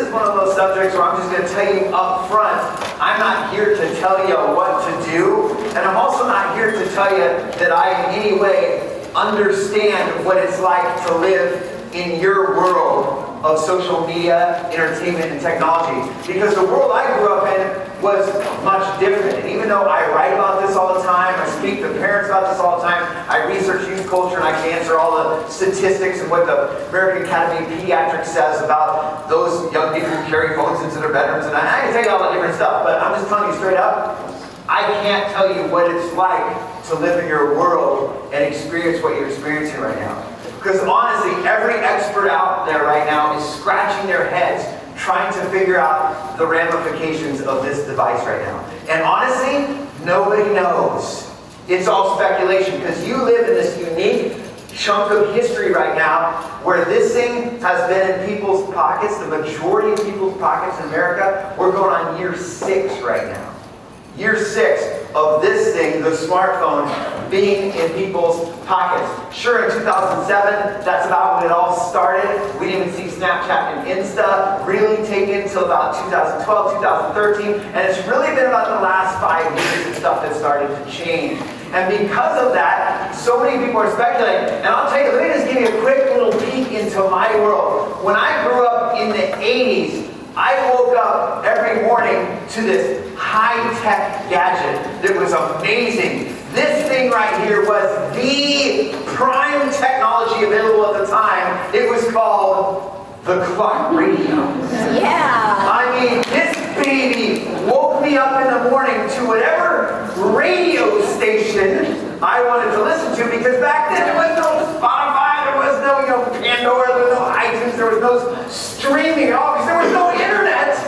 is one of those subjects where I'm just going to tell you up front, I'm not here to tell you what to do, and I'm also not here to tell you that I in any way understand what it's like to live in your world of social media, entertainment, and technology. Because the world I grew up in was much different. And even though I write about this all the time, I speak to parents about this all the time, I research youth culture, and I can answer all the statistics and what the American Academy of Pediatrics says about those young people who carry phones into their bedrooms, and I can tell you all that different stuff, but I'm just telling you straight up, I can't tell you what it's like to live in your world and experience what you're experiencing right now. Because honestly, every expert out there right now is scratching their heads trying to figure out the ramifications of this device right now. And honestly, nobody knows. It's all speculation, because you live in this unique chunk of history right now where this thing has been in people's pockets, the majority of people's pockets in America. We're going on year 6 right now. Year 6 of this thing, the smartphone, being in people's pockets. Sure, in 2007, that's about when it all started. We didn't even see Snapchat and Insta really take in until about 2012, 2013. And it's really been about the last 5 years that stuff has started to change. And because of that, so many people are speculating. And I'll tell you, let me just give you a quick little peek into my world. When I grew up in the 80s, I woke up every morning to this high-tech gadget that was amazing. This thing right here was the prime technology available at the time. It was called the clock radio. Yeah. I mean, this baby woke me up in the morning to whatever radio station I wanted to listen to, because back then there was no Spotify, there was no, Pandora, there was no iTunes, there was no streaming at all, because there was no internet,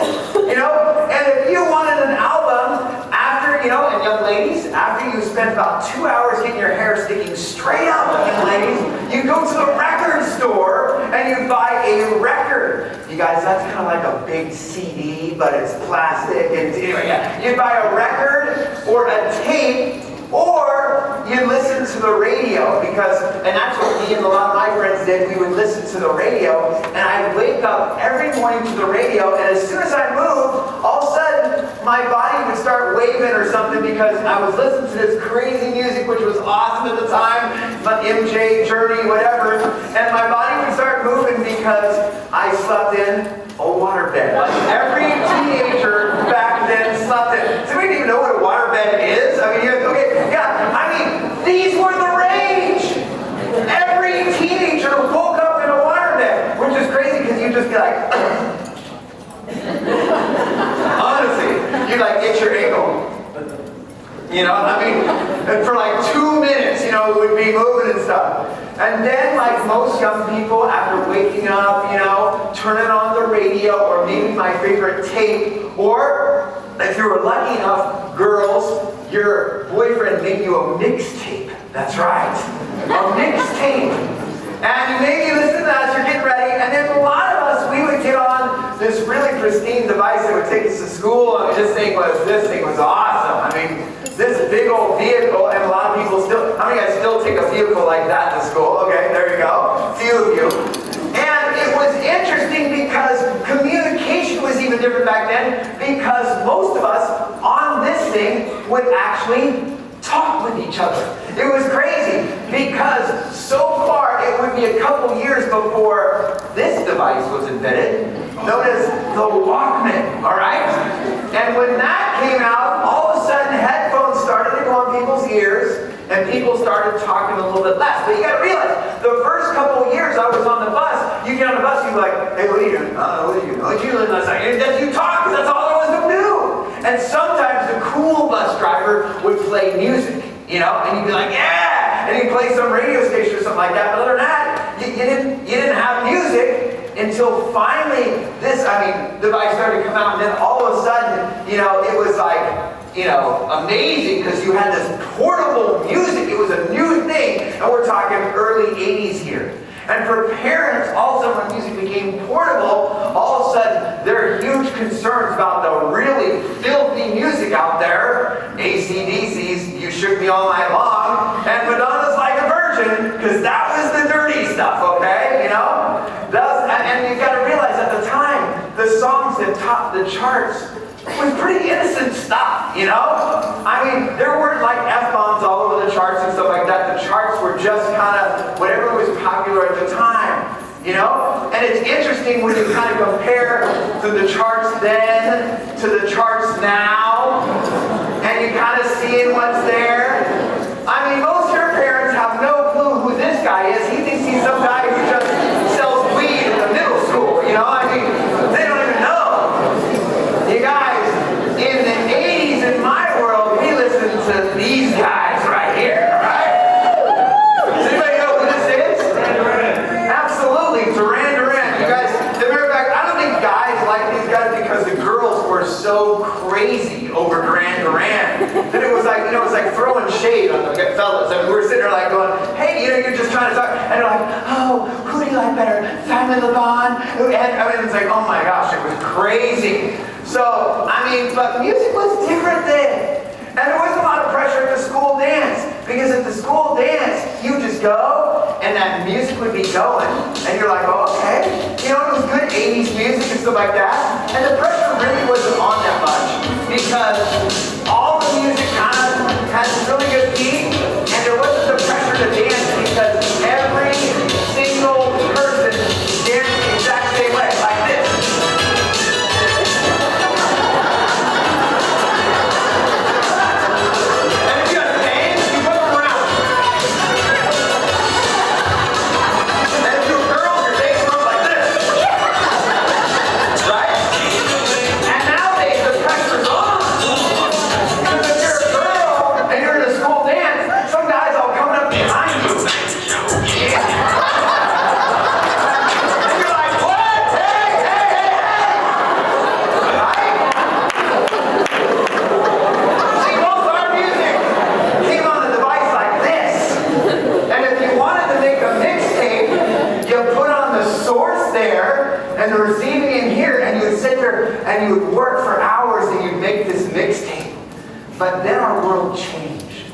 And if you wanted an album after, and young ladies, after you spent about 2 hours getting your hair sticking straight up, young ladies, you go to the record store and you buy a record. You guys, that's kind of like a big CD, but it's plastic. And anyway, yeah, you buy a record or a tape, or you listen to the radio, and that's what me and a lot of my friends did. We would listen to the radio, and I'd wake up every morning to the radio, and as soon as I moved, all of a sudden, my body would start waving or something, because I was listening to this crazy music, which was awesome at the time, but MJ, Journey, whatever, and my body would start moving because I slept in a waterbed. Every teenager back then slept in. Does anybody even know what a waterbed is? I mean, these were the rage. Every teenager woke up in a waterbed, which is crazy, because you'd just be like, honestly, you'd itch your ankle. And for 2 minutes, it would be moving and stuff. And then, like most young people, after waking up, turning on the radio, or maybe my favorite tape, or if you were lucky enough, girls, your boyfriend made you a mixtape. That's right. A mixtape. And maybe listen to that as you're getting ready. And then a lot of us, we would get on this really pristine device that would take us to school. I mean, this thing was awesome. I mean, this big old vehicle, and a lot of people still, how many guys still take a vehicle like that to school? Okay, there you go. A few of you. And it was interesting because communication was even different back then, because most of us on this thing would actually talk with each other. It was crazy, because so far it would be a couple years before this device was invented, known as the Walkman, all right? And when that came out, all of a sudden headphones started to go on people's ears, and people started talking a little bit less. But you gotta realize, the first couple of years I was on the bus, you get on the bus, you're like, hey, what are you doing? What are you doing? What are you doing last night? And you talk, because that's all there was to do. And sometimes the cool bus driver would play music, and you'd be like, yeah! And he'd play some radio station or something like that. But other than that, you didn't have music until finally this, device started to come out, and then all of a sudden, it was amazing, because you had this portable music. It was a new thing, and we're talking early 80s here. And for parents, also when music became portable, all of a sudden there are huge concerns about the really filthy music out there. AC/DC's You Shook Me All Night Long, and Madonna's Like a Virgin, because that was the dirty stuff, okay? And you got to realize at the time, the songs that topped the charts was pretty innocent stuff, you know? I mean, there weren't like F-bombs all over the charts and stuff like that. The charts were just kind of whatever was popular at the time, you know? And it's interesting when you kind of compare to the charts then to the charts now, and you kind of seeing what's there. I mean, most of your parents have no clue who this guy is. He thinks he's some guy who just sells weed in the middle school, you know? I mean, they don't even know. You guys, in the 80s in my world, we listened to these guys right here, right? Does anybody know who this is? Absolutely, Duran Duran. You guys, as a matter of fact, I don't think guys like these guys because the girls were so crazy over Duran Duran that it was like, you know, it's like throwing shade on the fellas. I mean, we're sitting there like going, hey, you know, you're just trying to talk, and they're like, oh, who do you like better, Simon Le Bon? And I mean, it's like, oh my gosh, it was crazy. So, I mean, but music was different then. And there wasn't a lot of pressure at the school dance. Because at the school dance, you just go, and that music would be going. And you're like, oh, okay. You know, it was good 80s music and stuff like that. And the pressure really wasn't on that much. Because all the music kind of had a really good beat. And there wasn't the pressure to dance because every single person danced the exact same way, like this. And the receiving in here, and you would sit there and you would work for hours and you'd make this mixtape. But then our world changed.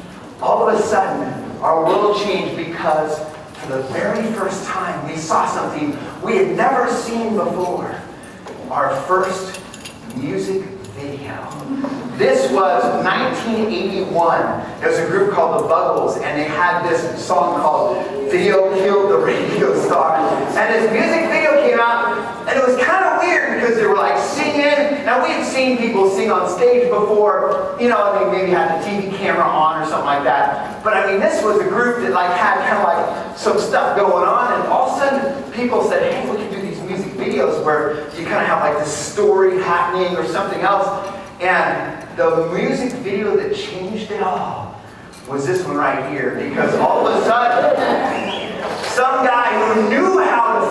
All of a sudden, our world changed because for the very first time we saw something we had never seen before. Our first music video. This was 1981. There was a group called the Buggles, and they had this song called Video Killed the Radio Star. And this music video came out, and it was kind of weird because they were like singing. Now we had seen people sing on stage before, you know, they maybe had the TV camera on or something like that. But I mean, this was a group that like had kind of like some stuff going on, and all of a sudden people said, hey, we can do these music videos where you kind of have like this story happening or something else. And the music video that changed it all was this one right here. Because all of a sudden, some guy who knew how to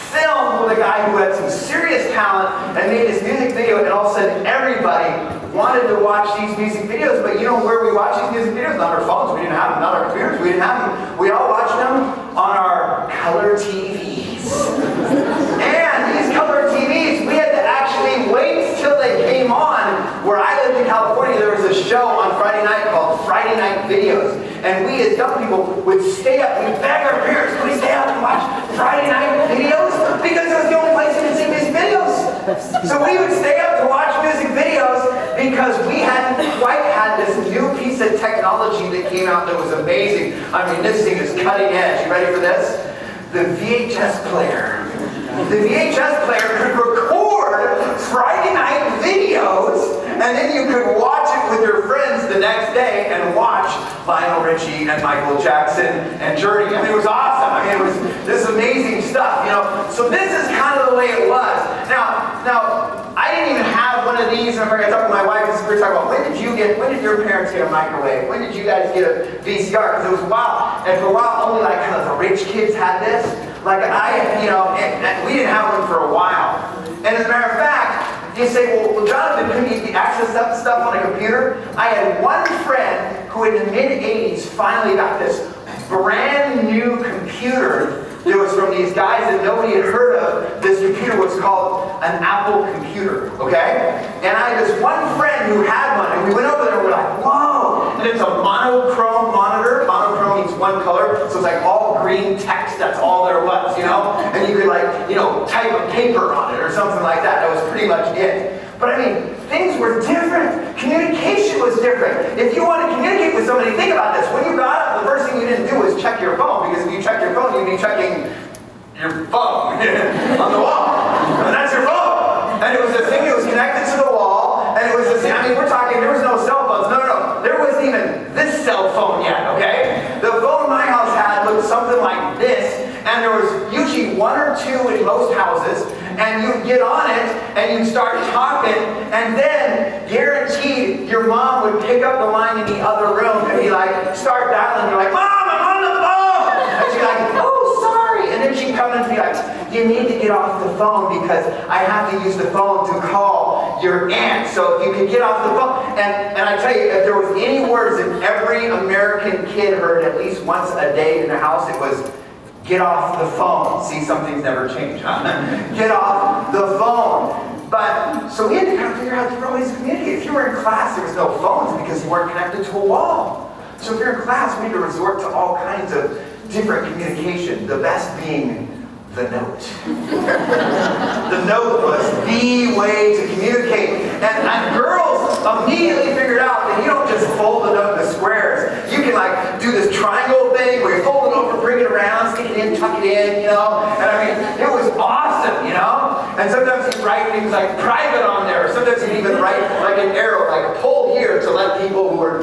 filmed with a guy who had some serious talent and made this music video, and all of a sudden everybody wanted to watch these music videos. But you know where we watch these music videos? Not our phones. We didn't have them. Not our computers. We didn't have them. We all watched them on our color TVs. And these color TVs, we had to actually wait till they came on. Where I lived in California, there was a show on Friday night called Friday Night Videos. And we as young people would stay up. We'd beg our parents, can we stay up and watch Friday Night Videos? Because it was the only place you could see music videos. So we would stay up to watch music videos because we hadn't quite had this new piece of technology that came out that was amazing. I mean, this thing is cutting edge. You ready for this? The VHS player. The VHS player could record Friday night videos, and then you could watch it with your friends the next day and watch Lionel Richie and Michael Jackson and Journey. I mean, it was awesome. I mean, it was this amazing stuff, you know. So this is kind of the way it was. Now, I didn't even have one of these. I remember I talked to my wife, and we were talking about when did your parents get a microwave? When did you guys get a VCR? Because it was a while, and for a while, only like kind of the rich kids had this. Like we didn't have one for a while. And as a matter of fact, you say, well, Jonathan, couldn't you access stuff on a computer? I had one friend who in the mid-80s finally got this brand new computer that was from these guys that nobody had heard of. This computer was called an Apple computer, okay? And I had this one friend who had one, and we went over there and we're like, whoa! And it's a monochrome monitor. Monochrome means one color, so it's like all green text, that's all there was, And you could type a paper on it or something like that. That was pretty much it. But I mean, things were different. Communication was different. If you want to communicate with somebody, think about this. When you got up, the first thing you didn't do was check your phone, because if you checked your phone, you'd be checking your phone on the wall. And that's your phone. And it was a thing that was connected to the wall. And it was this thing, we're talking, there was no cell phones. No. There wasn't even this cell phone yet, okay? The phone my house had looked something like this. And there was usually one or two in most houses. And you'd get on it, and you'd start talking. And then, guaranteed, your mom would pick up the line in the other room and be like, start dialing. You're like, Mom, I'm on the phone! And she's like, oh, sorry. And then she'd come in and be like, you need to get off the phone because I have to use the phone to call your aunt. So if you could get off the phone. And I tell you, if there was any words that every American kid heard at least once a day in their house, it was, get off the phone. See, some things never change, huh? Get off the phone. But, so we had to kind of figure out different ways to communicate. If you were in class, there was no phones because you weren't connected to a wall. So if you're in class, we had to resort to all kinds of different communication. The best being the note. The note was the way to communicate. And girls immediately figured out that you don't just fold it up into squares. You can do this triangle thing where you fold it over, bring it around, stick it in, tuck it in, And I mean, it was awesome, And sometimes you write things like private on there. Sometimes you even write like an arrow, like pull here to let people who are,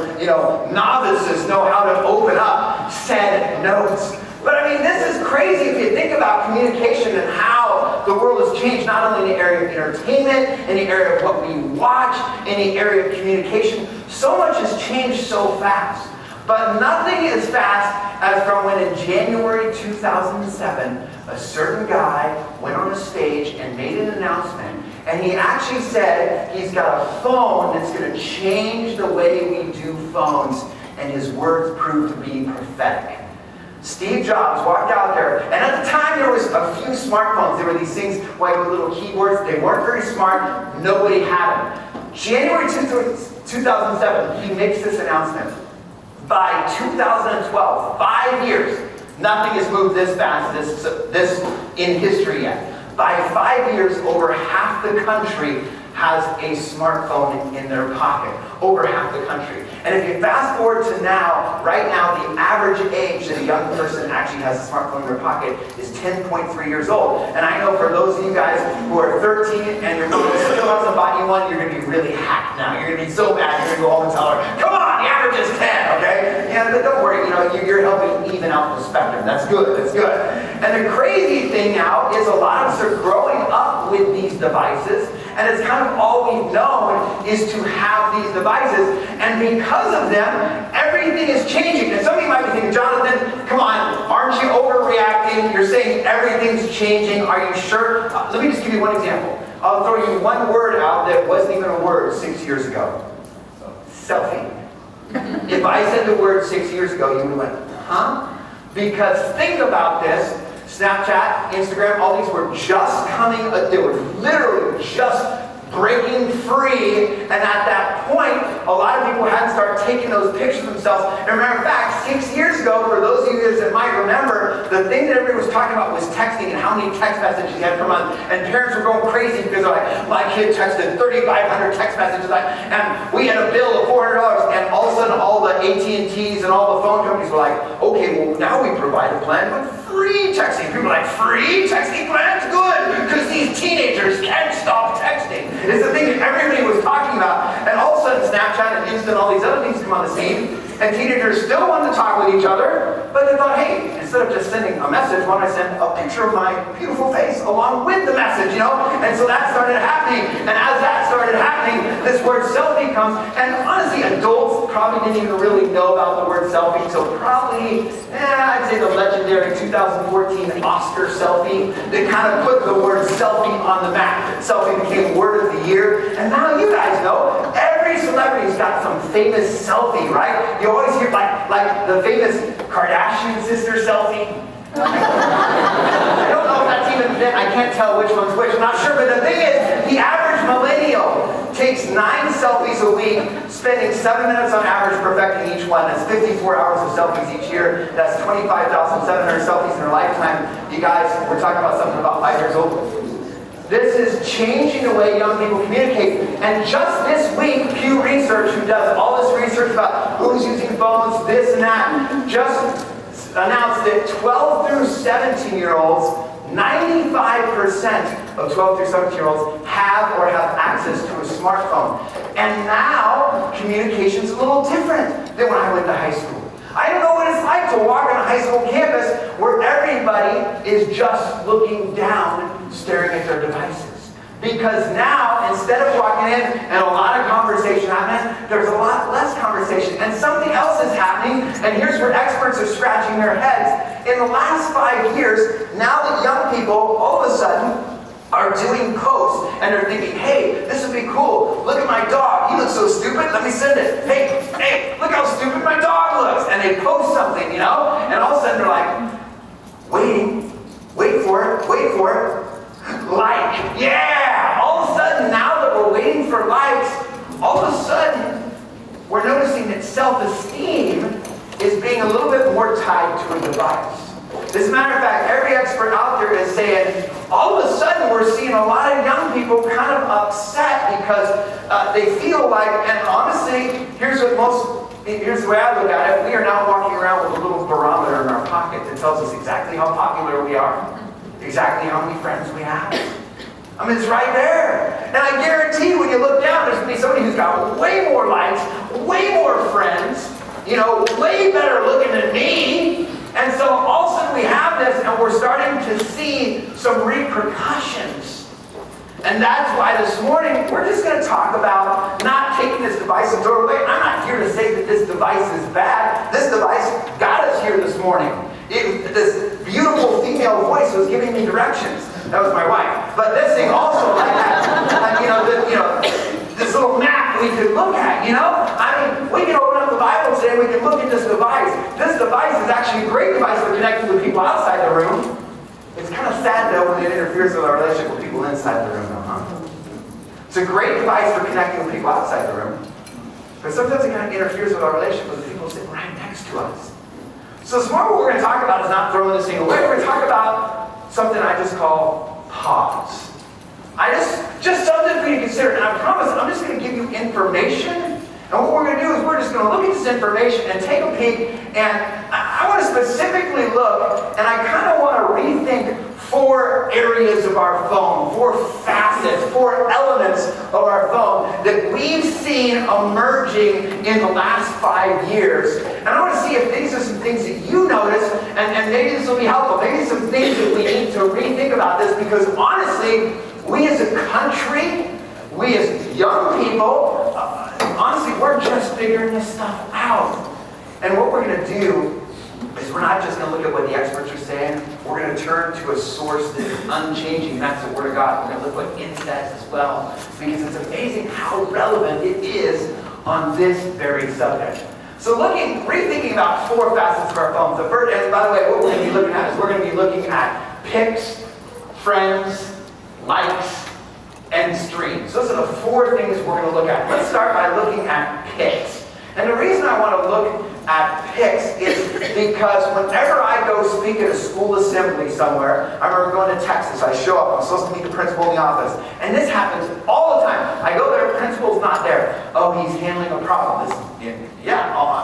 novices know how to open up said notes. But I mean, this is crazy if you think about communication and how the world has changed, not only in the area of entertainment, in the area of what we watch, in the area of communication. So much has changed so fast. But nothing as fast as from when in January 2007, a certain guy went on a stage and made an announcement. And he actually said he's got a phone that's going to change the way we do phones. And his words proved to be prophetic. Steve Jobs walked out there, and at the time there was a few smartphones. There were these things like with little keyboards. They weren't very smart. Nobody had them. January 2007, he makes this announcement. By 2012, 5 years, nothing has moved this fast, this in history yet. By 5 years, over half the country has a smartphone in their pocket. Over half the country. And if you fast forward to now, right now, the average age that a young person actually has a smartphone in their pocket is 10.3 years old. And I know for those of you guys who are 13 and your mom still hasn't bought you one, you're going to be really hacked now. You're going to be so mad, you're going to go home and tell her, come on, the average is 10, okay? Yeah, but don't worry, you're helping even out the spectrum. That's good, that's good. And the crazy thing now is a lot of us are growing up with these devices, and it's kind of all we've known is to have these devices. And because of them, everything is changing. And some of you might be thinking, Jonathan, come on, aren't you overreacting? You're saying everything's changing. Are you sure? Let me just give you one example. I'll throw you one word out that wasn't even a word 6 years ago. Selfie. If I said the word 6 years ago, you would have went, huh? Because think about this. Snapchat, Instagram, all these were just coming, they were literally just breaking free. And at that point, a lot of people hadn't started taking those pictures of themselves. And matter of fact, 6 years ago, for those of you guys that might remember, the thing that everybody was talking about was texting and how many text messages you had per month. And parents were going crazy because they're like, my kid texted 3,500 text messages. And we had a bill of $400. And all of a sudden, all the AT&Ts and all the phone companies were like, okay, well, now we provide a plan with free texting. People are like, free texting plans? Good, because these teenagers can't stop texting. It's the thing that everybody was talking about. And all of a sudden, Snapchat and Insta and all these other things come on the scene. And teenagers still wanted to talk with each other, but they thought, hey, instead of just sending a message, why don't I send a picture of my beautiful face along with the message, And so that started happening. And as that started happening, this word selfie comes. And honestly, adults probably didn't even really know about the word selfie. So probably, I'd say the legendary 2014 Oscar selfie that kind of put the word selfie on the map. Selfie became word of the year. And now you guys know, every celebrity's got some famous selfie, right? You always hear like the famous Kardashian sister selfie. I don't know if that's even, I can't tell which one's which, I'm not sure, but the thing is, the average millennial takes takes 9 selfies a week, spending 7 minutes on average perfecting each one. That's 54 hours of selfies each year. That's 25,700 selfies in her lifetime. You guys, we're talking about something about 5 years old. This is changing the way young people communicate. And just this week, Pew Research, who does all this research about who's using phones, this and that, just announced that 12 through 17-year-olds, 95% of 12 through 17-year-olds have or have access to a smartphone. And now, communication's a little different than when I went to high school. I don't know what it's like to walk on a high school campus where everybody is just looking down, staring at their devices. Because now, instead of walking in and a lot of conversation happening, there's a lot less conversation. And something else is happening, and here's where experts are scratching their heads. In the last 5 years, now that young people, all of a sudden, are doing posts, and they're thinking, hey, this would be cool. Look at my dog. He looks so stupid. Let me send it. Hey, look how stupid my dog looks. And they post something, and all of a sudden they're like, wait for it. Like, yeah! All of a sudden, now that we're waiting for likes, all of a sudden, we're noticing that self-esteem is being a little bit more tied to a device. As a matter of fact, every expert out there is saying, all of a sudden we're seeing a lot of young people kind of upset because they feel like, and honestly, here's the way I look at it, we are now walking around with a little barometer in our pocket that tells us exactly how popular we are, exactly how many friends we have. I mean, it's right there. And I guarantee when you look down, there's going to be somebody who's got way more likes, way more friends, way better looking than me. And so all of a sudden we have this, and we're starting to see some repercussions. And that's why this morning we're just going to talk about not taking this device and throw it away. I'm not here to say that this device is bad. This device got us here this morning. This beautiful female voice was giving me directions. That was my wife. But this thing also this little map we could look at, I mean, we can open up the Bible today, we can look at this device. This device is actually a great device for connecting with people outside the room. It's kind of sad, though, when it interferes with our relationship with people inside the room, It's a great device for connecting with people outside the room. But sometimes it kind of interferes with our relationship with the people sitting right next to us. So this morning what we're going to talk about is not throwing this thing away. We're going to talk about something I just call pause. Just something for you to consider. And I promise I'm just going to give you information. And what we're going to do is we're just going to look at this information and take a peek. And I want to specifically look, and I kind of want to rethink 4 areas of our phone, 4 facets, 4 elements of our phone that we've seen emerging in the last 5 years. And I want to see if these are some things that you notice, and maybe this will be helpful. Maybe some things that we need to rethink about this, because honestly, we as a country, we as young people, honestly, we're just figuring this stuff out. And what we're going to do is we're not just going to look at what the experts are saying. We're going to turn to a source that is unchanging. That's the Word of God. We're going to look what it says as well, because it's amazing how relevant it is on this very subject. So rethinking about 4 facets of our phones. The first, and by the way, what we're going to be looking at is we're going to be looking at pics, friends, likes, and streams. Those are the 4 things we're going to look at. Let's start by looking at pics. And the reason I want to look at pics is because whenever I go speak at a school assembly somewhere, I remember going to Texas, I show up, I'm supposed to meet the principal in the office, and this happens all the time. I go there, the principal's not there. Oh, he's handling a problem.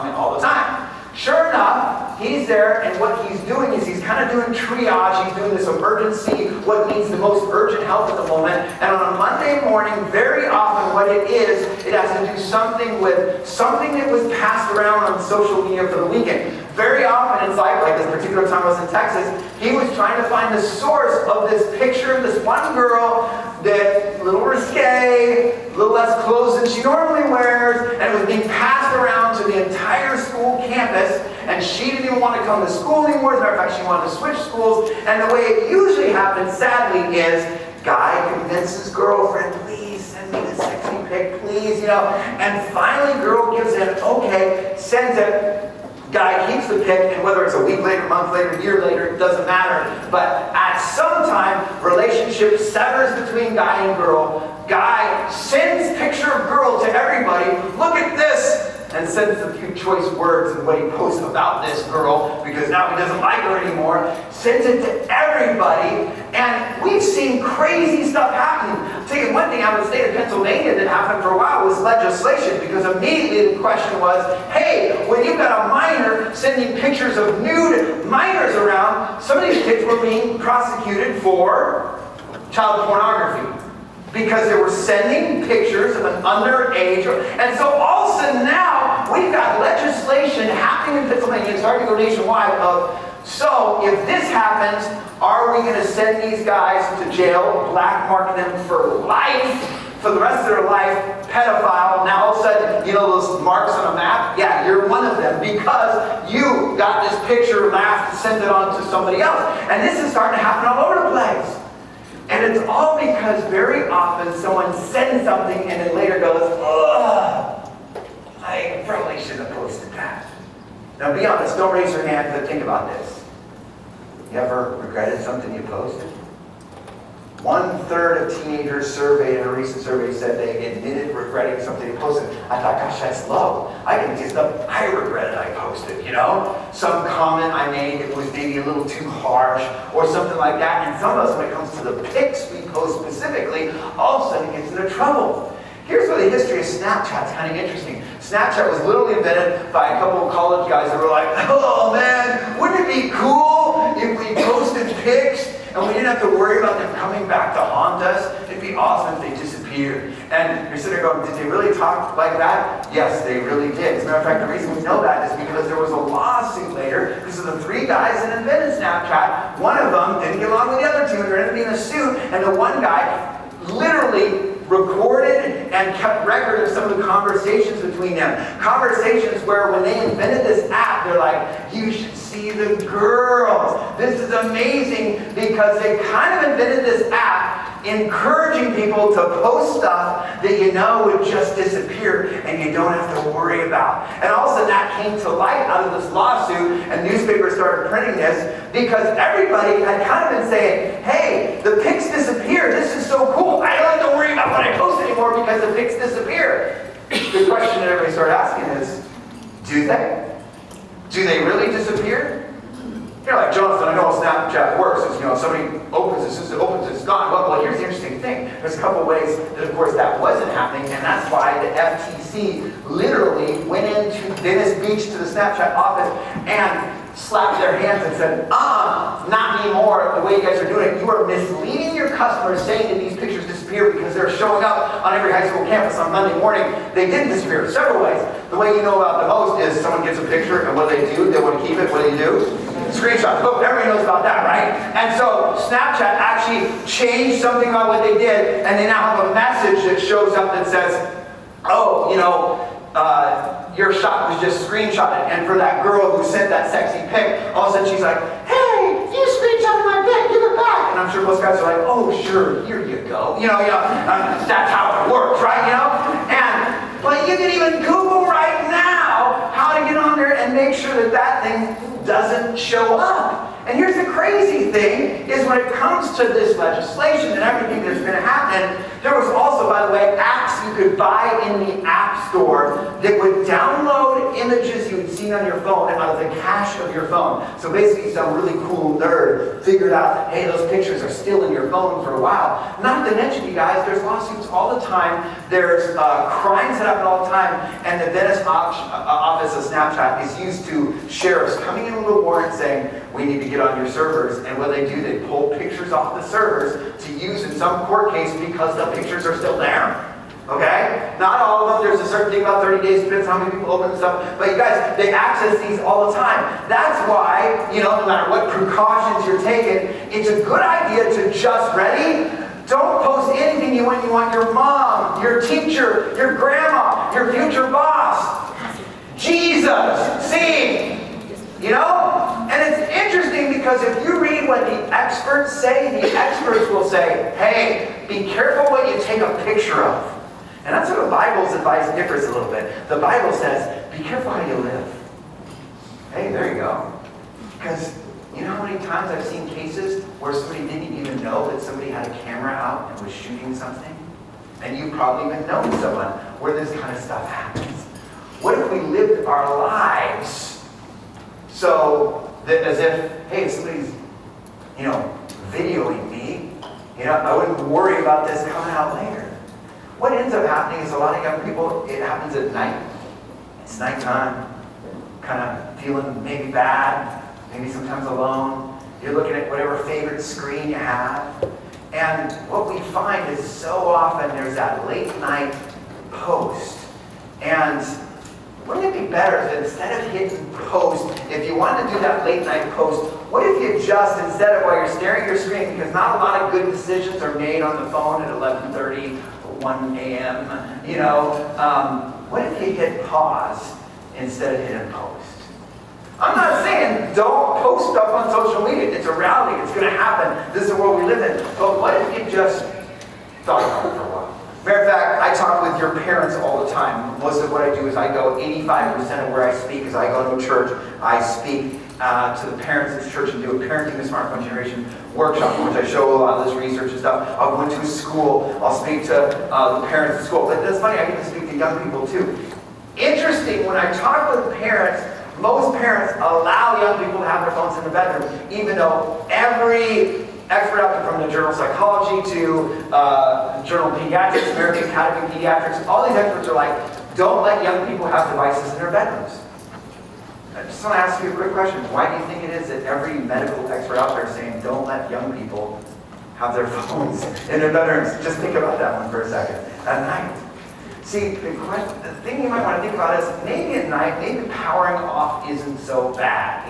All the time. Sure enough, he's there, and what he's doing is he's kind of doing triage. He's doing this emergency, what needs the most urgent help at the moment. And on a Monday morning, very often what it is, it has to do something with something that was passed around on social media for the weekend. Very often it's like this particular time I was in Texas, he was trying to find the source of this picture of this one girl that a little risque, a little less clothes than she normally wears, and it was being passed around to the entire school campus, and she didn't even want to come to school anymore. As a matter of fact, she wanted to switch schools, and the way it usually happens, sadly, is guy convinces girlfriend, please send me the sexy pic, please, and finally girl gives in, okay, sends it. guy keeps the pic, and whether it's a week later, month later, year later, it doesn't matter. But at some time, relationship severs between guy and girl. Guy sends picture of girl to everybody. Look at this. And sends a few choice words in what he posts about this girl, because now he doesn't like her anymore. Sends it to everybody, and we've seen crazy stuff happen. I'll tell you one thing out of the state of Pennsylvania that happened for a while was legislation, because immediately the question was, hey, when you've got a minor sending pictures of nude minors around, some of these kids were being prosecuted for child pornography, because they were sending pictures of an underage. And so all of a sudden now, we've got legislation happening in Pennsylvania, it's starting to go nationwide, of, so if this happens, are we going to send these guys to jail, black mark them for life, for the rest of their life, pedophile? Now all of a sudden, you know those marks on a map? Yeah, you're one of them, because you got this picture, laughed, sent it on to somebody else. And this is starting to happen all over the place. And it's all because very often someone sends something and then later goes, ugh, I probably shouldn't have posted that. Now be honest, don't raise your hand, but think about this. You ever regretted something you posted? 1/3 of teenagers surveyed in a recent survey said they admitted regretting something they posted. I thought, gosh, that's low. I can see stuff I regretted I posted, you know? Some comment I made that was maybe a little too harsh or something like that. And some of us, when it comes to the pics we post specifically, all of a sudden gets into trouble. Here's where the history of Snapchat's kind of interesting. Snapchat was literally invented by a couple of college guys that were like, oh man, wouldn't it be cool if we posted pics and we didn't have to worry about them coming back to haunt us? It'd be awesome if they disappeared. And you're sitting there going, did they really talk like that? Yes, they really did. As a matter of fact, the reason we know that is because there was a lawsuit later because of the 3 guys that invented Snapchat. One of them didn't get along with the other 2, and there ended up being a suit, and the one guy literally recorded and kept record of some of the conversations between them. Conversations where when they invented this app, they're like, you should see the girls. This is amazing, because they kind of invented this app encouraging people to post stuff that you know would just disappear and you don't have to worry about. And all of a sudden that came to light out of this lawsuit, and newspapers started printing this because everybody had kind of been saying, hey, the pics disappear. This is so cool. I don't have to worry about what I post anymore because the pics disappear. The question that everybody started asking is, do they? Do they really disappear? You're like, Jonathan, I know how Snapchat works. It's, you know, somebody opens it, as soon as it opens, it's gone. Well, here's the interesting thing. There's a couple ways that, of course, that wasn't happening, and that's why the FTC literally went into Venice Beach to the Snapchat office and slapped their hands and said, not anymore, the way you guys are doing it. You are misleading your customers, saying that these pictures disappear because they're showing up on every high school campus on Monday morning. They didn't disappear. Several ways. The way you know about the most is someone gets a picture, and what do? They want to keep it. What do? Screenshot. Oh, everybody knows about that, right? And so Snapchat actually changed something about what they did, and they now have a message that shows up that says, oh, you know, your shot was just screenshotted. And for that girl who sent that sexy pic, all of a sudden she's like, hey, you screenshotted my pic, give it back. And I'm sure most guys are like, oh, sure, here you go. That's how it works, right? But you can even Google right now how to get on there and make sure that that thing doesn't show up. And here's the crazy thing, is when it comes to this legislation and everything that's been happening, there was also, by the way, apps you could buy in the App Store that would download images you had seen on your phone out of the cache of your phone. So basically some really cool nerd figured out, hey, those pictures are still in your phone for a while. Not to mention, you guys, there's lawsuits all the time. There's crimes that happen all the time. And the Venice office of Snapchat is used to sheriffs coming in with a warrant saying, we need to get on your servers. And what they do, they pull pictures off the servers to use in some court case because the pictures are still there. Okay? Not all of them. There's a certain thing about 30 days, depends how many people open and stuff. But you guys, they access these all the time. That's why, no matter what precautions you're taking, it's a good idea to just, ready? Don't post anything you want your mom, your teacher, your grandma, your future boss, Jesus, seeing. And it's interesting because if you read what the experts say, the experts will say, hey, be careful what you take a picture of. And that's where the Bible's advice differs a little bit. The Bible says, be careful how you live. Hey, there you go. Because you know how many times I've seen cases where somebody didn't even know that somebody had a camera out and was shooting something? And you probably even known someone where this kind of stuff happens. What if we lived our lives so that as if, hey, somebody's, videoing me, I wouldn't worry about this coming out later. What ends up happening is a lot of young people, it happens at night. It's nighttime, kind of feeling maybe bad, maybe sometimes alone. You're looking at whatever favorite screen you have. And what we find is so often there's that late night post. And wouldn't it be better if instead of hitting post, if you wanted to do that late night post, what if you just, instead of while you're staring at your screen, because not a lot of good decisions are made on the phone at 11:30 or 1 a.m., what if you hit pause instead of hitting post? I'm not saying don't post stuff on social media. It's a reality. It's going to happen. This is the world we live in. But what if you just thought about it for a while? Matter of fact, I talk with your parents all the time. Most of what I do is I go, 85% of where I speak is I go to a church. I speak to the parents of the church and do a Parenting the Smartphone Generation workshop, in which I show a lot of this research and stuff. I'll go into a school. I'll speak to the parents of school. But that's funny, I get to speak to young people too. Interesting, when I talk with parents, most parents allow young people to have their phones in the bedroom, even though every expert out there, from the Journal of Psychology to Journal of Pediatrics, American Academy of Pediatrics, all these experts are like, don't let young people have devices in their bedrooms. I just want to ask you a quick question. Why do you think it is that every medical expert out there is saying, don't let young people have their phones in their bedrooms? Just think about that one for a second. At night. See, the thing you might want to think about is maybe at night, maybe powering off isn't so bad,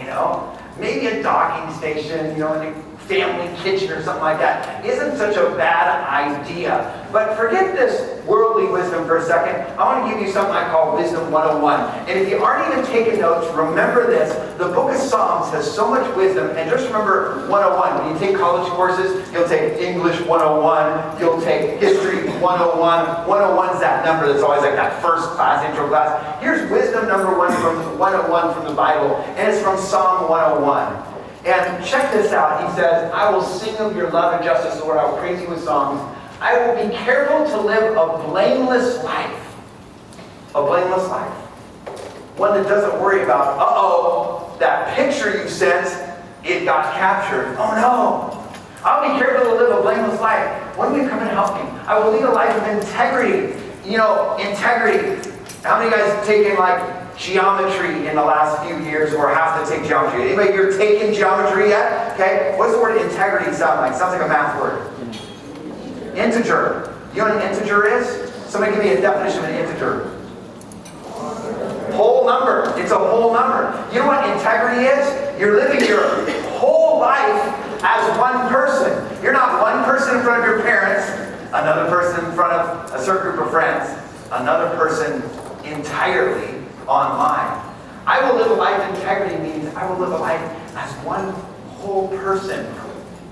Maybe a docking station, in the family kitchen or something like that isn't such a bad idea. But forget this worldly wisdom for a second. I want to give you something I call Wisdom 101. And if you aren't even taking notes, remember this. The book of Psalms has so much wisdom. And just remember 101. When you take college courses, you'll take English 101. You'll take History 101. 101 is that number that's always like that first class, intro class. Here's wisdom number 101 from the Bible. And it's from Psalm 101. And check this out. He says, I will sing of your love and justice, Lord. I will praise you with songs. I will be careful to live a blameless life. A blameless life. One that doesn't worry about, that picture you sent, it got captured. Oh no. I'll be careful to live a blameless life. When will you come and help me? I will lead a life of integrity. Integrity. How many of you guys have taken geometry in the last few years or have to take geometry? Anybody here taken geometry yet? Okay. What's the word integrity sound like? Sounds like a math word. Integer. You know what an integer is? Somebody give me a definition of an integer. Whole number. It's a whole number. You know what integrity is? You're living your whole life as one person. You're not one person in front of your parents, another person in front of a certain group of friends, another person entirely online. I will live a life of integrity means I will live a life as one whole person.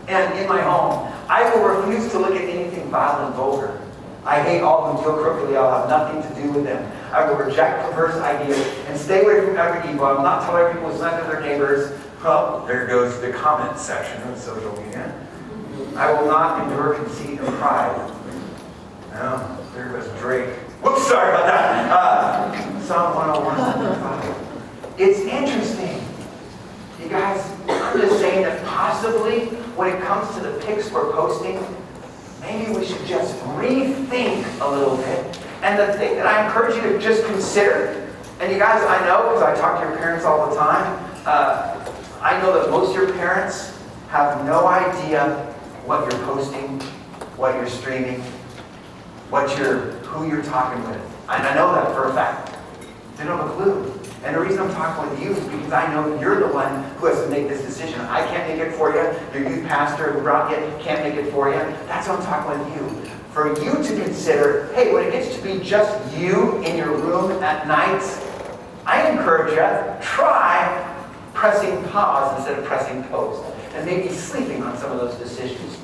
And in my home, I will refuse to look at anything vile and vulgar. I hate all who deal crookedly. I'll have nothing to do with them. I will reject perverse ideas and stay away from every evil. I will not tolerate people who slander their neighbors. Well, there goes the comment section of social media. I will not endure conceit and pride. No, there goes Drake. Whoops, sorry about that. Psalm 101. It's interesting. You guys, I'm just saying that possibly when it comes to the pics we're posting, maybe we should just rethink a little bit. And the thing that I encourage you to just consider, and you guys, I know because I talk to your parents all the time, I know that most of your parents have no idea what you're posting, what you're streaming, who you're talking with. And I know that for a fact. They don't have a clue. And the reason I'm talking with you is because I know you're the one who has to make this decision. I can't make it for you. Your youth pastor who brought you can't make it for you. That's what I'm talking with you. For you to consider, hey, when it gets to be just you in your room at night, I encourage you, try pressing pause instead of pressing post. And maybe sleeping on some of those decisions.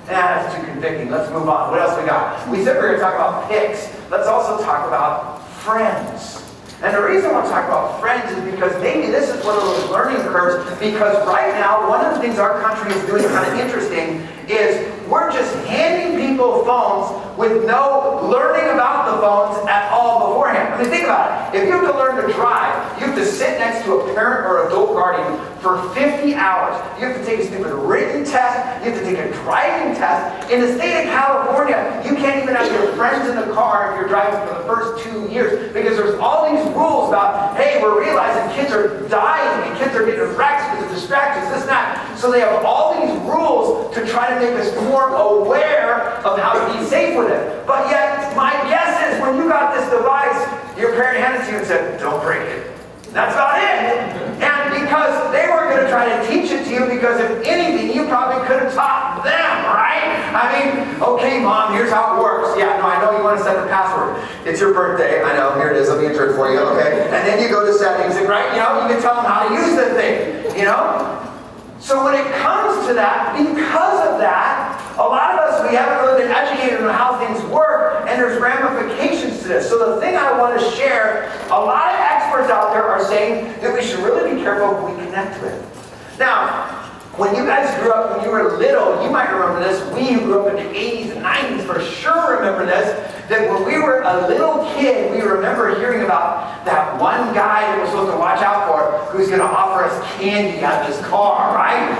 That's too convicting. Let's move on. What else we got? We said we were going to talk about pics. Let's also talk about friends. And the reason I want to talk about friends is because maybe this is one of those learning curves, because right now, one of the things our country is doing kind of interesting is we're just handing people phones with no learning about the phones at all beforehand. I mean, think about it. If you have to learn to drive, you have to sit next to a parent or adult guardian for 50 hours. You have to take a stupid written test. You have to take a driving test. In the state of California, you can't even have your friends in the car if you're driving for the first 2 years, because there's all these rules about, hey, we're realizing kids are dying and kids are getting wrecked because of distractions, this and that. So they have all these rules to try to make us more aware of how to be safe with it. But yet, my guess is when you got this device, your parent handed it to you and said, don't break it. That's about it. And because they were going to try to teach it to you, because if anything, you probably could have taught them, right? I mean, okay, Mom, here's how it works. Yeah, no, I know you want to set the password. It's your birthday. I know, here it is. Let me enter it for you, okay? And then you go to settings, and right, you can tell them how to use the thing, So when it comes to that, because of that, a lot of us, we haven't really been educated on how things work, and there's ramifications to this. So the thing I want to share, a lot of experts out there are saying that we should really be careful who we connect with. Now, when you guys grew up, when you were little, you might remember this. We who grew up in the 80s and 90s for sure remember this, that when we were a little kid, we remember hearing about that one guy that we're supposed to watch out for who's going to offer us candy out of his car, right?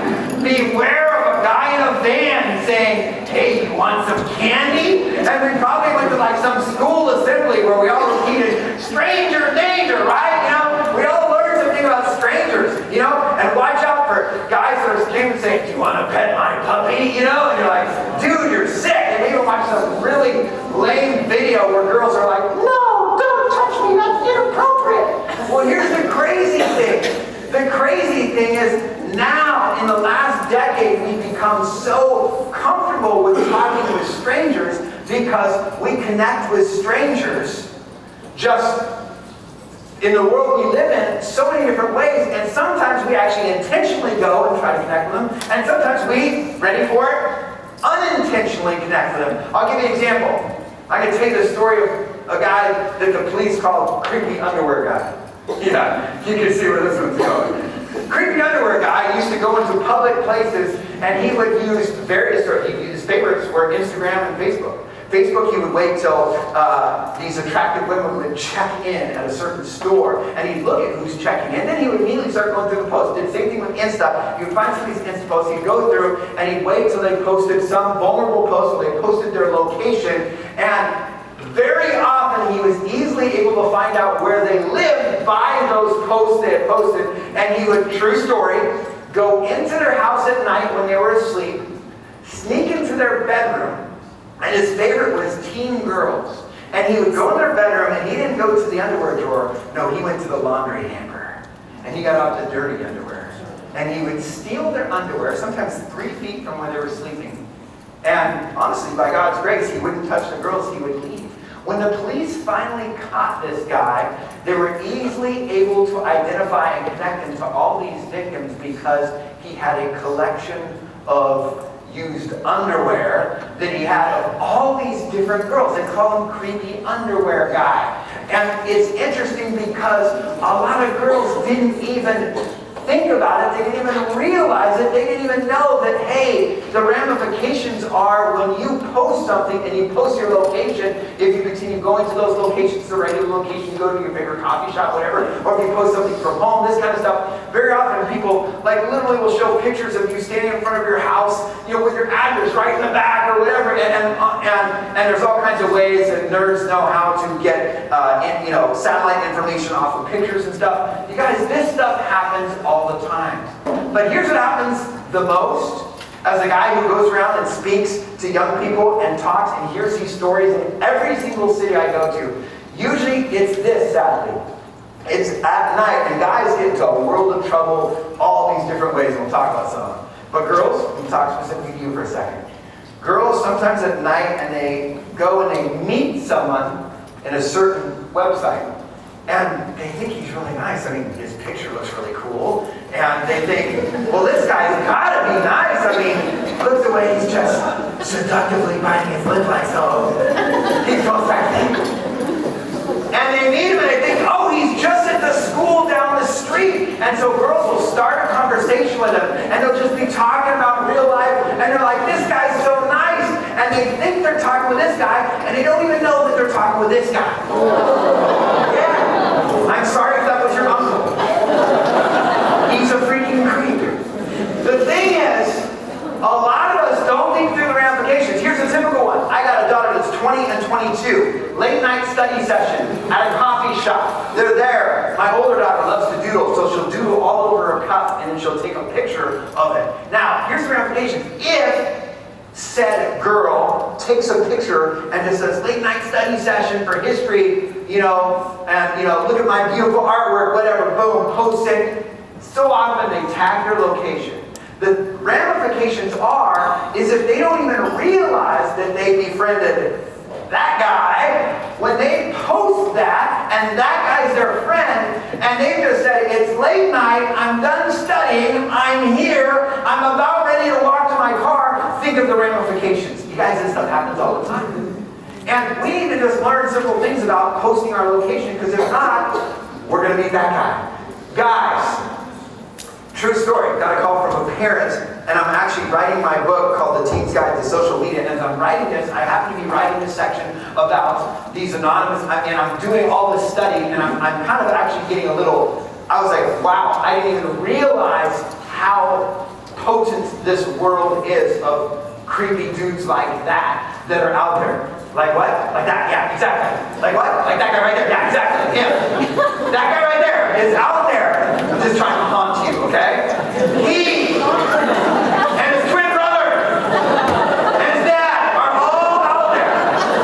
Beware of a guy in a van saying, hey, you want some candy? And we probably went to like some school assembly where we all repeated, stranger danger, right? We all learned something about strangers, and watch out for guys that are came and saying, do you want to pet my puppy? And you're like, dude, you're sick. And we even watch some really lame video where girls are like, no, don't touch me, that's inappropriate. Well, here's the crazy thing. The crazy thing is now, in the last decade, we've become so comfortable with talking with strangers because we connect with strangers just in the world we live in so many different ways, and sometimes we actually intentionally go and try to connect with them, and sometimes we, ready for it, unintentionally connect with them. I'll give you an example. I can tell you the story of a guy that the police called creepy underwear guy. Yeah, you can see where this one's going. Creepy underwear guy used to go into public places, and he would use his favorites were Instagram and Facebook. Facebook, he would wait till these attractive women would check in at a certain store, and he'd look at who's checking in. Then he would immediately start going through the posts. Did the same thing with Insta. He would find some of these Insta posts, he'd go through, and he'd wait till they posted some vulnerable post, or they posted their location, and very often he was easily able to find out where they lived by those posts they had posted, and he would, true story, go into their house at night when they were asleep, sneak into their bedroom, and his favorite was teen girls. And he would go in their bedroom, and he didn't go to the underwear drawer. No, he went to the laundry hamper. And he got out the dirty underwear. And he would steal their underwear, sometimes 3 feet from where they were sleeping. And honestly, by God's grace, he wouldn't touch the girls, he would leave. When the police finally caught this guy, they were easily able to identify and connect him to all these victims because he had a collection of used underwear that he had of all these different girls. They call him creepy underwear guy. And it's interesting because a lot of girls didn't even think about it. They didn't even realize it. They didn't even know that, hey, the ramifications are when you post something and you post your location, if you continue going to those locations, the regular location, you go to your favorite coffee shop, whatever, or if you post something from home, this kind of stuff, very often people literally will show pictures of you standing in front of your house, with your address right in the back or whatever, and there's all kinds of ways that nerds know how to get satellite information off of pictures and stuff. You guys, this stuff happens all the time. But here's what happens the most. As a guy who goes around and speaks to young people and talks and hears these stories in every single city I go to, usually it's this, sadly. It's at night, and guys get into a world of trouble all these different ways, and we'll talk about some of them. But girls, we'll talk specifically to you for a second. Girls sometimes at night, and they go and they meet someone in a certain website. And they think he's really nice. I mean, his picture looks really cool. And they think, well, this guy's gotta be nice. I mean, look the way he's just seductively biting his lip like so. He's so sexy. And they meet him and they think, oh, he's talking with this guy. Yeah. I'm sorry if that was your uncle. He's a freaking creep. The thing is, a lot of us don't think through the ramifications. Here's a typical one. I got a daughter that's 20 and 22. Late night study session at a coffee shop. They're there. My older daughter loves to doodle, so she'll doodle all over her cup and then she'll take a picture of it. Now, here's the ramifications. If said girl takes a picture and just says late night study session for history, and look at my beautiful artwork, whatever, boom, post it. So often they tag your location. The ramifications is if they don't even realize that they befriended that guy, when they post that, and that guy's their friend, and they just said, it's late night, I'm done studying, I'm here, I'm about ready to walk to my car, think of the ramifications. You guys, this stuff happens all the time. And we need to just learn simple things about posting our location, because if not, we're going to be that guy. Guys, true story, got a call from a parent, and I'm actually writing my book called The Teen's Guide to Social Media, and as I'm writing this, I happen to be writing this section about these anonymous, and I'm doing all this study, and I'm kind of actually getting a little, I was like, wow, I didn't even realize how potent this world is of creepy dudes like that are out there. Like what? Like that? Yeah, exactly. Like what? Like that guy right there? Yeah, exactly. Him. That guy right there is out there just trying to haunt you, okay? He and his twin brother and his dad are all out there,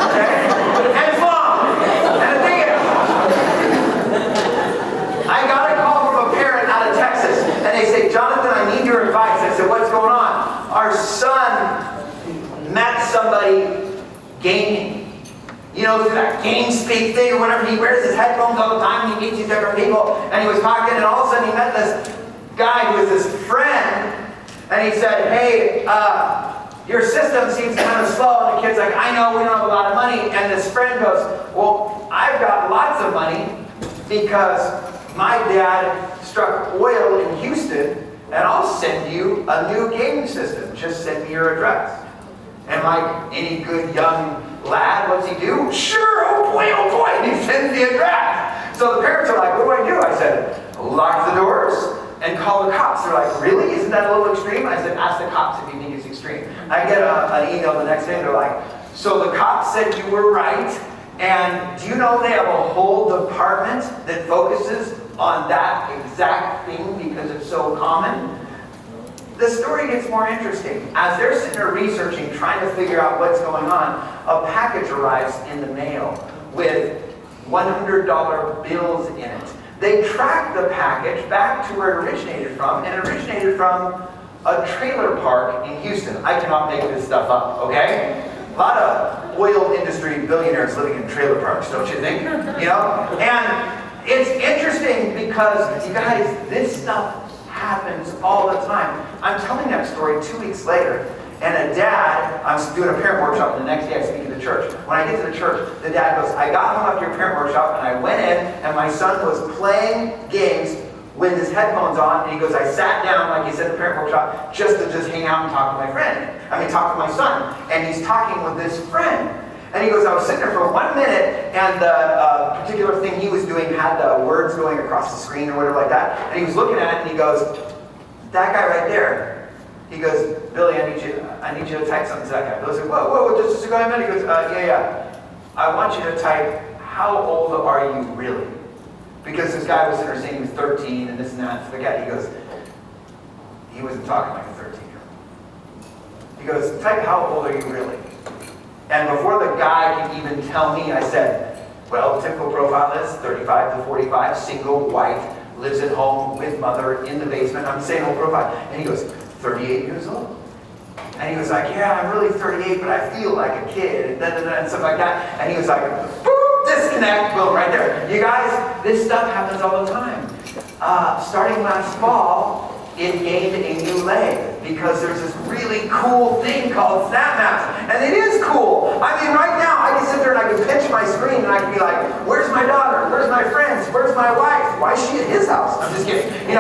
okay? And his mom. And the thing is, I got a call from a parent out of Texas, and they say, Jonathan, I need your advice. I said, what's going on? Our son met somebody gaming. Through that game speak thing or whatever. He wears his headphones all the time and he meets these different people. And he was talking, and all of a sudden he met this guy who was his friend. And he said, hey, your system seems kind of slow. And the kid's like, I know, we don't have a lot of money. And this friend goes, well, I've got lots of money because my dad struck oil in Houston, and I'll send you a new gaming system. Just send me your address. And like any good young lad, what's he do? Sure, oh boy, and he sends the address. So the parents are like, what do? I said, lock the doors and call the cops. They're like, really? Isn't that a little extreme? I said, ask the cops if you think it's extreme. I get an email the next day, and they're like, so the cops said you were right, and do you know they have a whole department that focuses on that exact thing because it's so common? The story gets more interesting. As they're sitting there researching, trying to figure out what's going on, a package arrives in the mail with $100 bills in it. They track the package back to where it originated from, and it originated from a trailer park in Houston. I cannot make this stuff up, okay? A lot of oil industry billionaires living in trailer parks, don't you think? And it's interesting because, you guys, this stuff happens all the time. I'm telling that story 2 weeks later, and a dad, I'm doing a parent workshop, and the next day I speak to the church. When I get to the church, the dad goes, I got home after your parent workshop, and I went in, and my son was playing games with his headphones on, and he goes, I sat down, like he said in the parent workshop, just to hang out and talk to talk to my son. And he's talking with this friend. And he goes, I was sitting there for 1 minute, and the particular thing he was doing had the words going across the screen or whatever like that. And he was looking at it, and he goes, that guy right there. He goes, Billy, I need you to type something to that guy. Billy said, whoa, just go ahead. He goes, yeah. I want you to type, how old are you really? Because this guy was sitting there saying he was 13 and this and that. So the guy, he goes, he wasn't talking like a 13-year-old. He goes, type, how old are you really? And before the guy could even tell me, I said, well, typical profile is 35 to 45, single, white, lives at home with mother in the basement. I'm saying whole profile. And he goes, 38 years old. And he was like, yeah, I'm really 38, but I feel like a kid, and stuff like that. And he was like, boop, disconnect, boom, right there. You guys, this stuff happens all the time. Starting last fall, it gained a new leg because there's this really cool thing called Snap Maps. And it is cool. I mean, right now, I can sit there and I can pinch my screen and I can be like, where's my daughter? Where's my friends? Where's my wife? Why is she at his house? I'm just kidding. She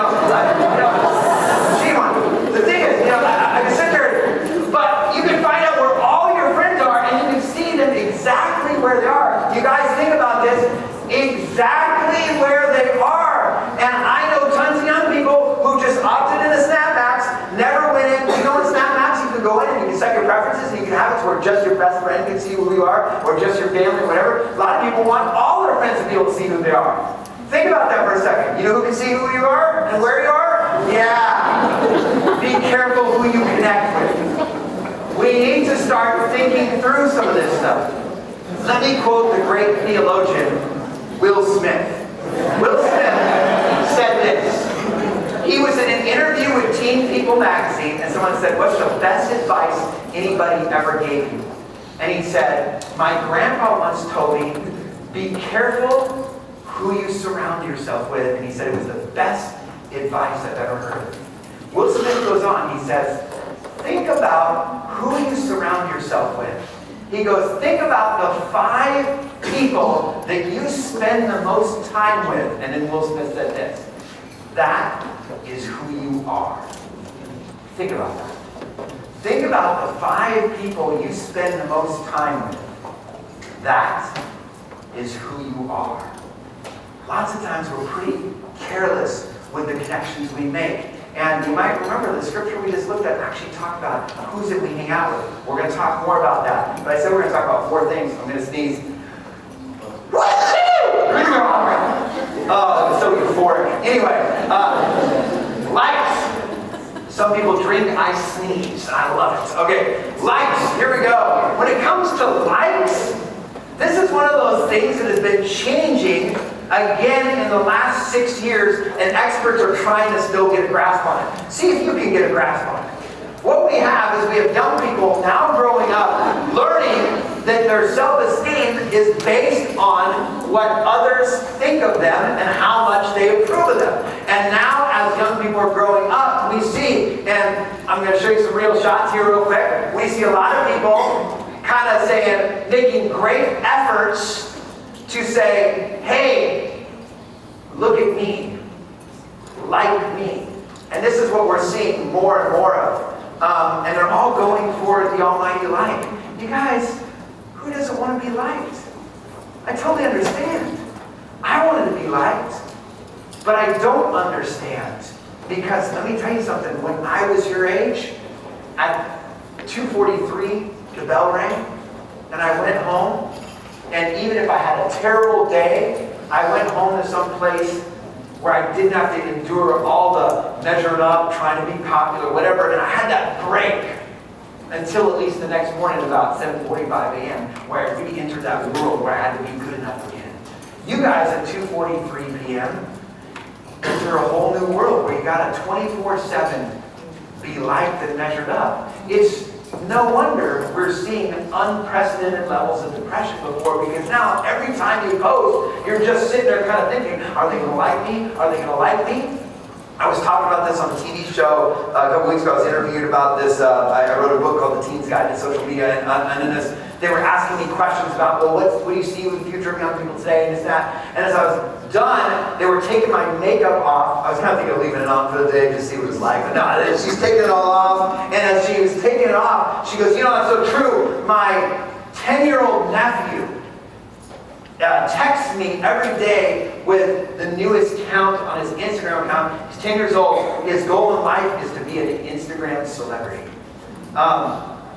won. The thing is, I can sit there, but you can find out where all your friends are and you can see them exactly where they are. You guys, just your best friend can see who you are, or just your family, whatever. A lot of people want all their friends to be able to see who they are. Think about that for a second. You know who can see who you are and where you are? Yeah. Be careful who you connect with. We need to start thinking through some of this stuff. Let me quote the great theologian, Will Smith. Will Smith said this. He was in an interview with Teen People magazine, and someone said, "What's the best advice anybody ever gave you?" And he said, "My grandpa once told me, be careful who you surround yourself with." And he said it was the best advice I've ever heard. Will Smith goes on, he says, think about who you surround yourself with. He goes, think about the 5 people that you spend the most time with. And then Will Smith said this, that is who you are. Think about that. Think about the 5 people you spend the most time with. That is who you are. Lots of times we're pretty careless with the connections we make. And you might remember the scripture we just looked at actually talked about who's it we hang out with. We're going to talk more about that. But I said we're going to talk about 4 things. I'm going to sneeze. Oh, I'm so euphoric. Anyway, likes. Some people drink, I sneeze. I love it. Okay, likes. Here we go. When it comes to likes, this is one of those things that has been changing again in the last 6 years, and experts are trying to still get a grasp on it. See if you can get a grasp on it. What we have is we have young people now growing up learning that their self-esteem is based on what others think of them and how much they approve of them. And now as young people are growing up, we see, and I'm going to show you some real shots here real quick, we see a lot of people kind of saying, making great efforts to say, hey, look at me, like me. And this is what we're seeing more and more of. And they're all going for the almighty like. You guys, who doesn't want to be liked? I totally understand. I wanted to be liked, but I don't understand. Because let me tell you something, when I was your age, at 2:43, the bell rang, and I went home, and even if I had a terrible day, I went home to some place where I didn't have to endure all the measuring up, trying to be popular, whatever, and I had that break until at least the next morning about 7:45 a.m., where I really entered that world where I had to be good enough again. You guys at 2:43 p.m. enter a whole new world where you got to 24/7 be liked and measured up. It's no wonder we're seeing unprecedented levels of depression before, because now every time you post, you're just sitting there kind of thinking, are they going to like me? Are they going to like me? I was talking about this on a TV show a couple weeks ago. I was interviewed about this. I wrote a book called The Teen's Guide to Social Media, and in this, they were asking me questions about, well, what do you see with the future of young people today, and this, that. And as I was done, they were taking my makeup off. I was kind of thinking of leaving it on for the day to see what it was like. But no, she's taking it all off. And as she was taking it off, she goes, you know, that's so true. My 10-year-old nephew texts me every day with the newest count on his Instagram account. He's 10 years old. His goal in life is to be an Instagram celebrity.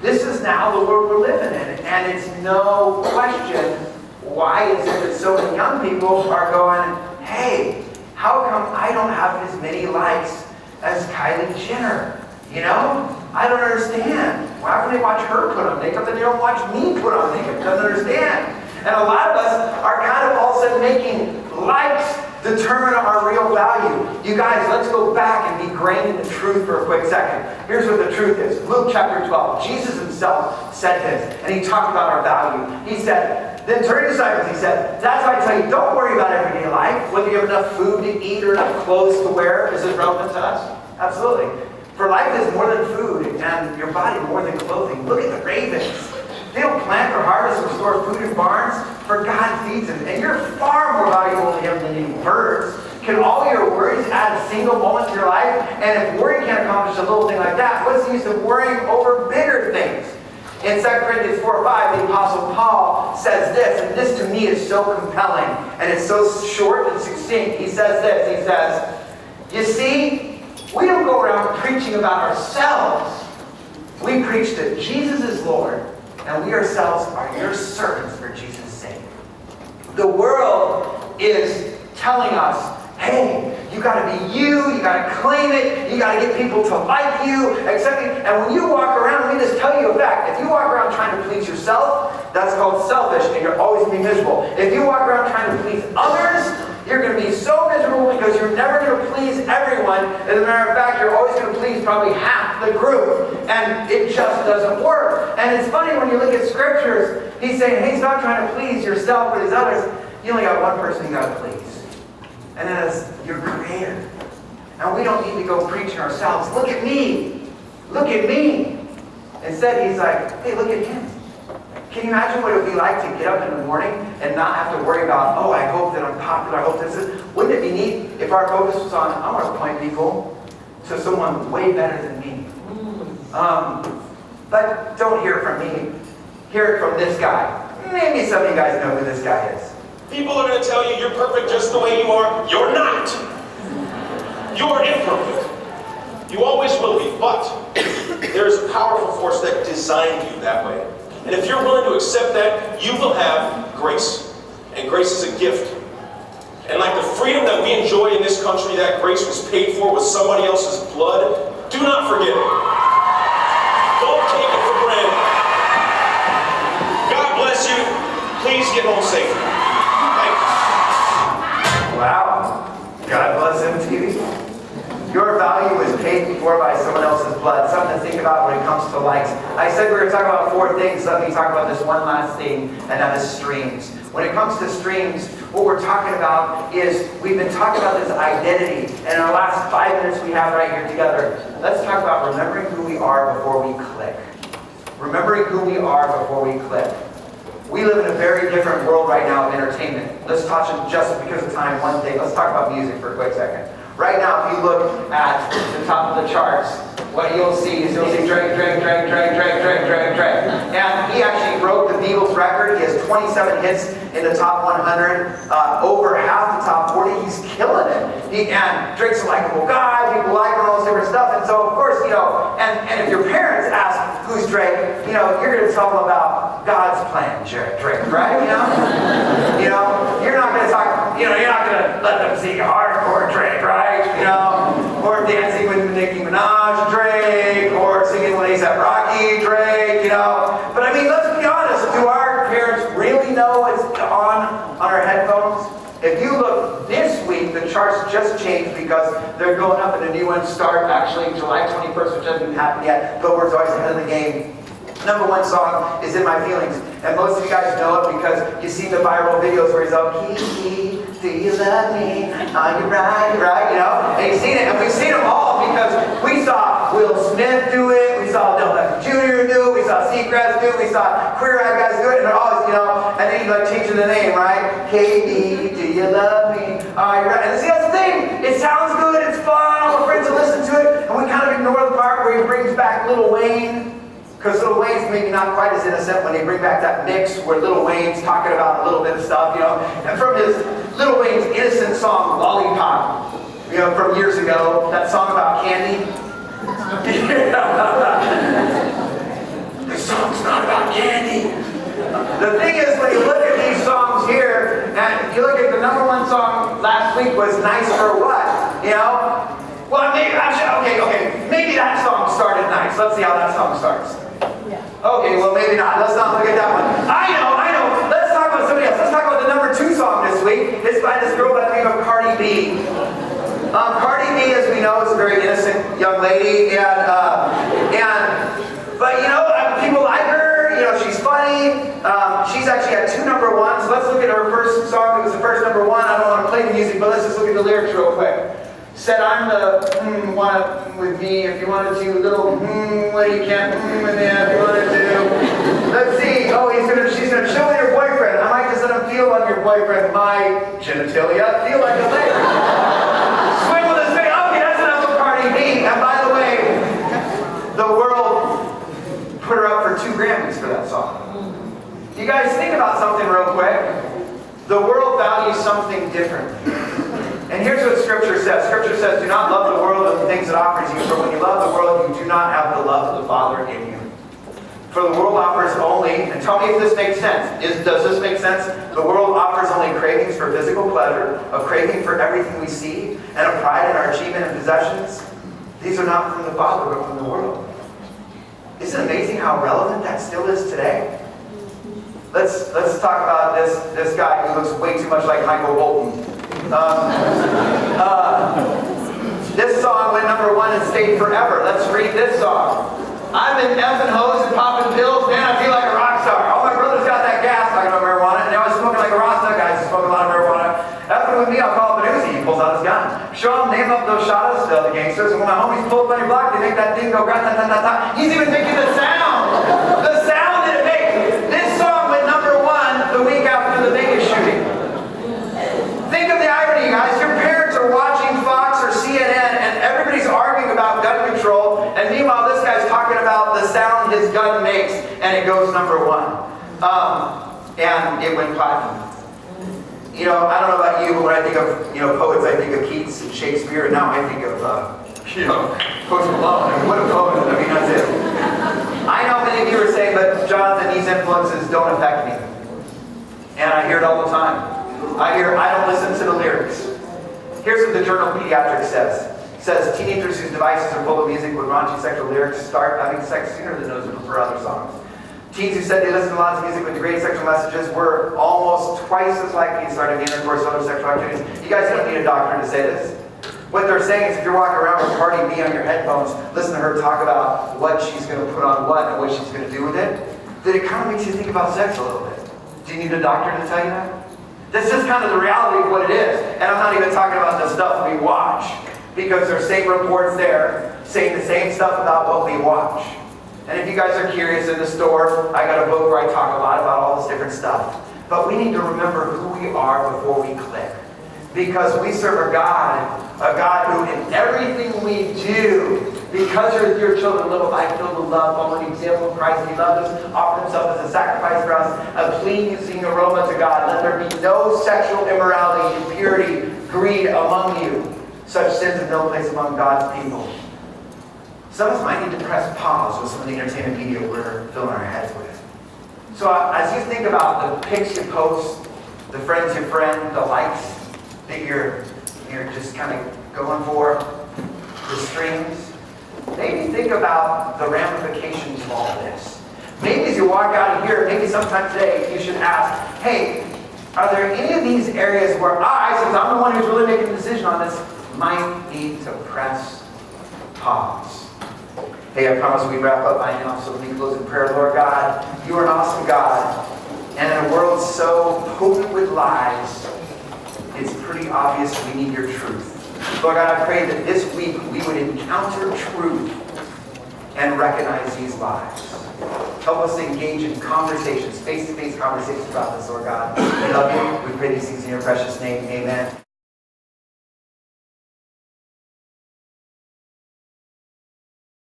This is now the world we're living in. And it's no question, why is it that so many young people are going, hey, how come I don't have as many likes as Kylie Jenner? You know? I don't understand. Why can they watch her put on makeup and they don't watch me put on makeup? Doesn't understand. And a lot of us are kind of all of a sudden making likes determine our real value. You guys, let's go back and be grained in the truth for a quick second. Here's what the truth is. Luke chapter 12. Jesus himself said this, and he talked about our value. He said, then turn to disciples, he said, that's why I tell you, don't worry about everyday life, whether you have enough food to eat or enough clothes to wear. Is it relevant to us? Absolutely. For life is more than food, and your body more than clothing. Look at the ravens. They don't plant or harvest or store food in barns, for God feeds them. And you're far more valuable to him than any birds. Can all your worries add a single moment to your life? And if worry can't accomplish a little thing like that, what's the use of worrying over bigger things? In 2 Corinthians 4:5, the Apostle Paul says this, and this to me is so compelling, and it's so short and succinct. He says this, he says, you see, we don't go around preaching about ourselves. We preach that Jesus is Lord, and we ourselves are your servants for Jesus' sake. The world is telling us, hey, you got to be you got to claim it, you got to get people to like you, accept you. And when you walk around, let me just tell you a fact. If you walk around trying to please yourself, that's called selfish, and you're always going to be miserable. If you walk around trying to please others, you're going to be so miserable because you're never going to please everyone. As a matter of fact, you're always going to please probably half the group. And it just doesn't work. And it's funny when you look at scriptures, he's saying, hey, stop trying to please yourself, but his others. You only got one person you got to please. And that's your Creator. And we don't need to go preaching ourselves. Look at me. Look at me. Instead, he's like, hey, look at him. Can you imagine what it would be like to get up in the morning and not have to worry about, oh, I hope that I'm popular, I hope this is... Wouldn't it be neat if our focus was on, I want to point people to someone way better than me? But don't hear it from me. Hear it from this guy. Maybe some of you guys know who this guy is. People are going to tell you you're perfect just the way you are. You're not. You're imperfect. You always will be. But there's a powerful force that designed you that way. And if you're willing to accept that, you will have grace. And grace is a gift. And like the freedom that we enjoy in this country, that grace was paid for with somebody else's blood. Do not forget it. Don't take it for granted. God bless you. Please get home safely. Thank you. Wow. God bless MTV. Your value was paid for by someone else's blood. Something to think about when it comes to likes. I said we were going to talk about 4 things. Let me talk about this one last thing, and that is streams. When it comes to streams, what we're talking about is we've been talking about this identity. And in our last 5 minutes we have right here together, let's talk about remembering who we are before we click. Remembering who we are before we click. We live in a very different world right now of entertainment. Let's touch on, just because of time, one thing. Let's talk about music for a quick second. Right now, if you look at the top of the charts, what you'll see is Drake. And he actually broke the Beatles record. He has 27 hits in the top 100, over half the top 40. He's killing it. And Drake's a likable guy. People like him and all this different stuff. And so, of course, and if your parents ask who's Drake, you're going to tell them about God's plan, Drake, right? You're not going to talk. You're not going to let them see hardcore Drake, right? Or dancing with Nicki Minaj, Drake, or singing with A$AP Rocky, Drake, But I mean, let's be honest. Do our parents really know what's on our headphones? If you look this week, the charts just changed because they're going up and a new one start actually July 21st, which hasn't happened yet. Billboard's always ahead of the game. Number 1 song is In My Feelings. And most of you guys know it because you've seen the viral videos where he's all, Kiki, do you love me? Are you right? And you've seen it. And we've seen them all because we saw Will Smith do it. We saw Del Beckham Jr. do it. We saw Seacrest do it. We saw Queer Eye guys do it. And they're always, and then you changing the name, right? KB, do you love me? Are you right? And see, that's the thing. It sounds good. It's fun. All our friends will listen to it. And we kind of ignore the part where he brings back Lil Wayne. Because Lil Wayne's maybe not quite as innocent when they bring back that mix where Lil Wayne's talking about a little bit of stuff, And from his Lil Wayne's innocent song, Lollipop, from years ago, that song about candy. This song's not about candy. The thing is, when you look at these songs here, and you look at the number 1 song last week was Nice for What, Well, maybe, actually, okay, maybe that song started nice. Let's see how that song starts. Okay, well, maybe not. Let's not look at that one. I know. Let's talk about somebody else. Let's talk about the number 2 song this week. It's by this girl by the name of Cardi B. Cardi B, as we know, is a very innocent young lady, but people like her. She's funny. She's actually had 2 number 1s. So let's look at her first song. It was the first number 1. I don't want to play the music, but let's just look at the lyrics real quick. Said I'm the one with me if you wanted to, little what you can't with me if you wanted to. Let's see. Oh, she's gonna chill with your boyfriend. I might just let him feel on your boyfriend my genitalia. Feel like a lady. Swing with his face. Okay, that's enough of Cardi B. And by the way, the world put her up for 2 Grammys for that song. You guys think about something real quick. The world values something different. And here's what Scripture says. Scripture says, do not love the world and the things it offers you, for when you love the world, you do not have the love of the Father in you. For the world offers only, and tell me if this makes sense. Does this make sense? The world offers only cravings for physical pleasure, a craving for everything we see, and a pride in our achievement and possessions. These are not from the Father, but from the world. Isn't it amazing how relevant that still is today? Let's talk about this guy who looks way too much like Michael Bolton. This song went number 1 and stayed forever. Let's read this song. I've been effing hoes and popping pills, man, I feel like a rock star. All my brothers got that gas talking about marijuana, and now I'm smoking like a Rasta guy who's smoking a lot of marijuana. Effing with me, I'll call it Uzi. He pulls out his gun. Show him, name up those shotters, the gangsters, and when my homies pull up on your block, they make that thing go gra-ta-ta-ta-ta. He's even making the sound. The sound that it makes. This song went number 1 the week after the Vegas shooting. Think of the irony, guys. Your parents are watching Fox or CNN, and everybody's arguing about gun control, and meanwhile this guy's talking about the sound his gun makes, and it goes number 1. And it went platinum. You know, I don't know about you, but when I think of, poets, I think of Keats and Shakespeare, and now I think of, Post Malone. I mean, what a poet. I mean, that's it. I know many of you are saying, but Jonathan, these influences don't affect me. And I hear it all the time. I don't listen to the lyrics. Here's what the Journal of Pediatrics says. It says, teenagers whose devices are full of music with raunchy sexual lyrics start having sex sooner than those who prefer other songs. Teens who said they listened to lots of music with degrading sexual messages were almost twice as likely to start having intercourse with other sexual activities. You guys don't need a doctor to say this. What they're saying is if you're walking around with Cardi B on your headphones, listen to her talk about what she's going to put on what and what she's going to do with it, then it kind of makes you think about sex a little bit. Do you need a doctor to tell you that? That's just kind of the reality of what it is. And I'm not even talking about the stuff we watch, because there's same reports there saying the same stuff about what we watch. And if you guys are curious, in the store, I got a book where I talk a lot about all this different stuff. But we need to remember who we are before we click. Because we serve a God who in everything we do, because you're your children, live a life filled with love, following the example of Christ. He loved us, offered himself as a sacrifice for us, a pleasing aroma to God. Let there be no sexual immorality, impurity, greed among you. Such sins have no place among God's people. Some of us might need to press pause with some of the entertainment media we're filling our heads with. So as you think about the pics you post, the friends you friend, the likes that you're just kind of going for, the streams, maybe think about the ramifications of all this. Maybe as you walk out of here, maybe sometime today, you should ask, hey, are there any of these areas where I, since I'm the one who's really making the decision on this, might need to press pause? Hey, I promise we wrap up by now, so let me close in prayer. Lord God, you are an awesome God. And in a world so potent with lies, it's pretty obvious we need your truth. Lord God, I pray that this week we would encounter truth and recognize these lies. Help us to engage in conversations, face-to-face conversations about this, Lord God. We love you. We pray these things in your precious name. Amen.